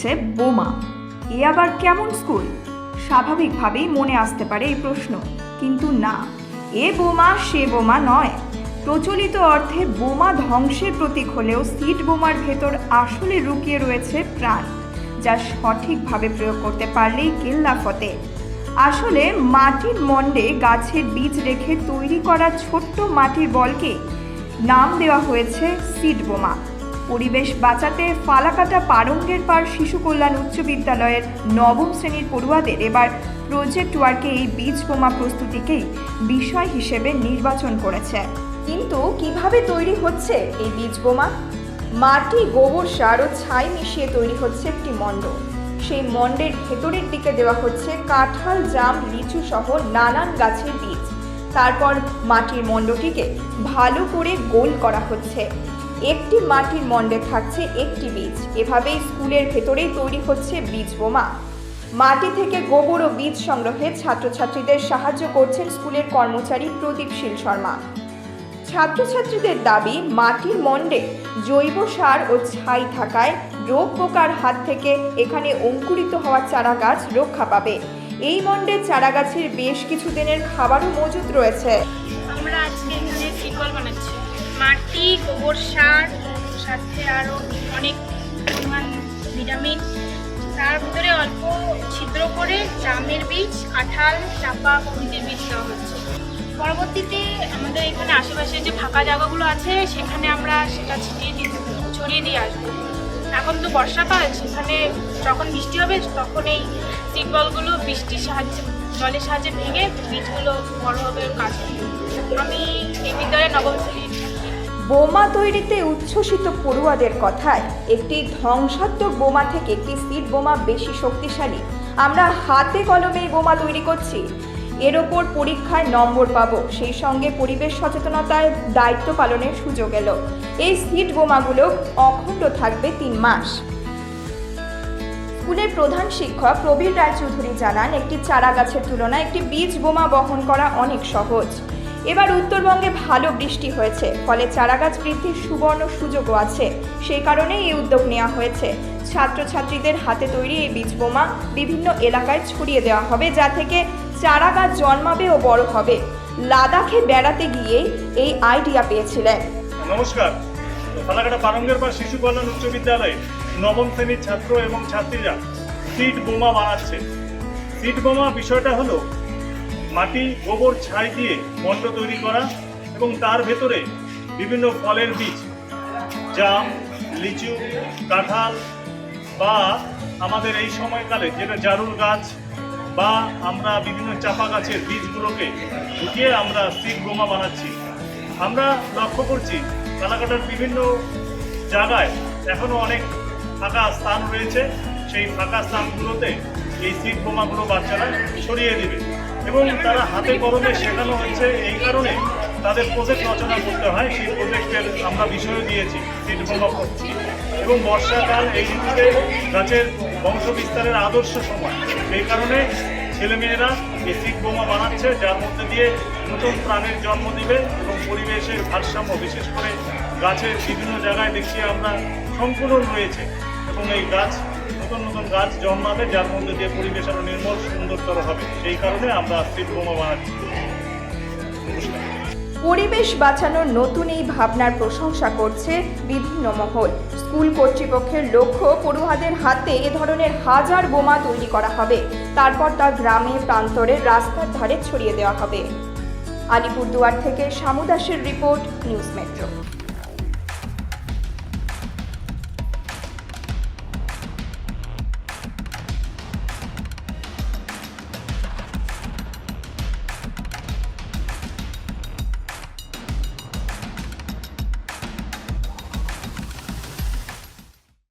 হচ্ছে বোমা। এ আবার কেমন স্কুল? স্বাভাবিকভাবেই মনে আসতে পারে এই প্রশ্ন, কিন্তু না, এ বোমা সে বোমা নয়। প্রচলিত অর্থে বোমা ধ্বংসের প্রতীক হলেও সিড বোমার ভেতর আসলে লুকিয়ে রয়েছে প্রাণ, যা সঠিকভাবে প্রয়োগ করতে পারলেই কেল্লা ফতে। আসলে মাটির মণ্ডে গাছের বীজ রেখে তৈরি করা ছোট্ট মাটির বলকে নাম দেওয়া হয়েছে সিড বোমা। পরিবেশ বাঁচাতে ফালাকাটা পারঙ্গের পাড় শিশু কল্যাণ উচ্চ বিদ্যালয়ের নবম শ্রেণীর পড়ুয়াদের এবার প্রজেক্ট ওয়ার্কে এই বীজ বোমা প্রস্তুতিকেই বিষয় হিসেবে নির্বাচন করেছে। কিন্তু কিভাবে তৈরি হচ্ছে এই বীজ বোমা? মাটি, গোবর সার ও ছাই মিশিয়ে তৈরি হচ্ছে একটি মণ্ড। সেই মণ্ডের ভেতরের দিকে দেওয়া হচ্ছে কাঁঠাল, জাম, লিচু সহ নানান গাছের বীজ। তারপর মাটির মণ্ডটিকে ভালো করে গোল করা হচ্ছে। একটি মাটির মণ্ডে থাকছে একটি বীজ। এভাবেই স্কুলের ভেতরেই তৈরি হচ্ছে বীজ বোমা। মাটি থেকে গোবর ও বীজ সংগ্রহে ছাত্রছাত্রীদের সাহায্য করছেন স্কুলের কর্মচারী প্রদীপশীল শর্মা। ছাত্রছাত্রীদের দাবি, মাটির মণ্ডে জৈব সার ও ছাই থাকায় রোগ পোকার হাত থেকে এখানে অঙ্কুরিত হওয়া চারা গাছ রক্ষা পাবে। এই মণ্ডে চারা গাছের বেশ কিছু দিনের খাবারও মজুদ রয়েছে। আমরা আজকে এখানে ফিকল বানাচ্ছি। মাটি, গোবর সার, সাথে আরও অনেক পরিমাণ ভিটামিন, তার ভিতরে অল্প ছিদ্র করে জামের বীজ, কাঁঠাল, চাপা প্রভৃতির বীজ দেওয়া হচ্ছে। পরবর্তীতে আমাদের এখানে আশেপাশে যে ফাঁকা জায়গাগুলো আছে সেখানে আমরা সেটা ছড়িয়ে দিয়ে আসবো। এখন তো বর্ষাকাল, সেখানে যখন বৃষ্টি হবে তখন এই সিড বলগুলো বৃষ্টির সাহায্যে, জলের সাহায্যে ভেঙে বীজগুলো বড় হবে গাছ। আমি এই বিদ্যালয়ে নবম শ্রেণীর। বোমা তৈরিতে উচ্ছ্বসিত পড়ুয়াদের কথায়, একটি ধ্বংসাত্মক বোমা থেকে একটি সিড বোমা বেশি শক্তিশালী। আমরা হাতে কলমে বোমা তৈরি করছি, এর ওপর পরীক্ষায় নম্বর পাবো, সেই সঙ্গে পরিবেশ সচেতনতায় দায়িত্ব পালনের সুযোগ এলো। এই সিড বোমাগুলো অখণ্ড থাকবে 3 মাস। স্কুলের প্রধান শিক্ষক প্রবীর রায়চৌধুরী জানান, একটি চারা গাছের তুলনায় একটি বীজ বোমা বহন করা অনেক সহজ। এবার উত্তরবঙ্গে ভালো বৃষ্টি হয়েছে, ফলে চারাগাছ বৃদ্ধির সুবর্ণ সুযোগও আছে। সেই কারণেই এই উদ্যোগ নেওয়া হয়েছে। ছাত্রছাত্রীদের হাতে তৈরি এই বীজ বোমা বিভিন্ন এলাকায় ছড়িয়ে দেওয়া হবে, যা থেকে চারা গাছ জন্মাবে ও বড় হবে। লাদাখে বেড়াতে গিয়েই এই আইডিয়া পেয়েছিলেন। নমস্কার, ফালাকাটা পারঙ্গের পাড় শিশু কল্যাণ উচ্চ বিদ্যালয়ে নবম শ্রেণীর ছাত্র এবং ছাত্রীরা সিড বোমা বানাচ্ছে। সিড বোমা বিষয়টা হলো মাটি, গোবর, ছাই দিয়ে মণ্ড তৈরি করা এবং তার ভেতরে বিভিন্ন ফলের বীজ, জাম, লিচু, কাঁঠাল বা আমাদের এই সময়কালে যেটা জারুল গাছ বা আমরা বিভিন্ন চাপা গাছের বীজগুলোকে ঢুকিয়ে আমরা সিড বোমা বানাচ্ছি। আমরা লক্ষ্য করছি ফালাকাটার বিভিন্ন জায়গায় এখনও অনেক ফাঁকা স্থান রয়েছে। সেই ফাঁকা স্থানগুলোতে এই সিড বোমাগুলো বাচ্চারা ছড়িয়ে দেবে এবং তারা হাতে কলমে শেখানো হচ্ছে। এই কারণে তাদের প্রজেক্ট রচনা করতে হয়। সেই প্রজেক্টের আমরা বিষয় দিয়েছি সিড বোমা প্রস্তুতি। এবং বর্ষাকাল এই ঋতুতে গাছের বংশ বিস্তারের আদর্শ সময়, এই কারণে ছেলেমেয়েরা এই সিড বোমা বানাচ্ছে, যার মধ্যে দিয়ে নতুন প্রাণের জন্ম দিবে এবং পরিবেশের ভারসাম্য, বিশেষ করে গাছের বিভিন্ন জায়গায় দেখছি আমরা সংকুলন রয়েছে এবং এই গাছ নতুন নতুন গাছ জন্মাবে, যার মধ্যে দিয়ে পরিবেশ আরও নির্মল সুন্দরতর হবে। সেই কারণে আমরা সিড বোমা বানাচ্ছি। পরিবেশ বাঁচানোর নতুন এই ভাবনার প্রশংসা করছে বিভিন্ন মহল। স্কুল কর্তৃপক্ষের লক্ষ্য, পড়ুয়াদের হাতে এ ধরনের হাজার বোমা তৈরি করা হবে, তারপর তা গ্রামে প্রান্তরে রাস্তার ধারে ছড়িয়ে দেওয়া হবে। আলিপুরদুয়ার থেকে শামু দাসের রিপোর্ট, নিউজ মেট্রো।